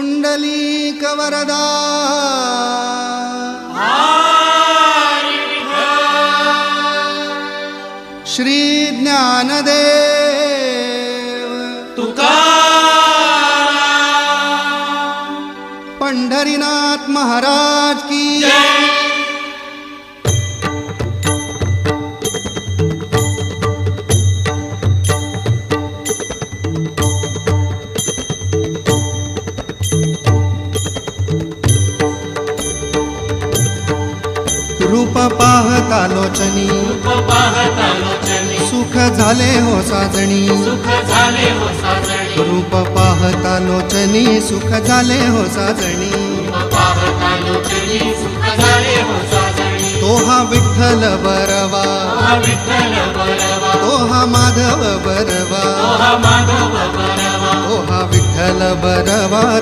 पुंडलीक वरदा श्री ज्ञानदेव तुकाराम पंढरीनाथ महाराज की रूप पाहता लोचनी सुख झाले हो साजणी रूप पाहता लोचनी सुख झाले हो साजणी तो हा विठ्ठल बरवा तो हा माधव बरवा तो हा विठ्ठल बरवा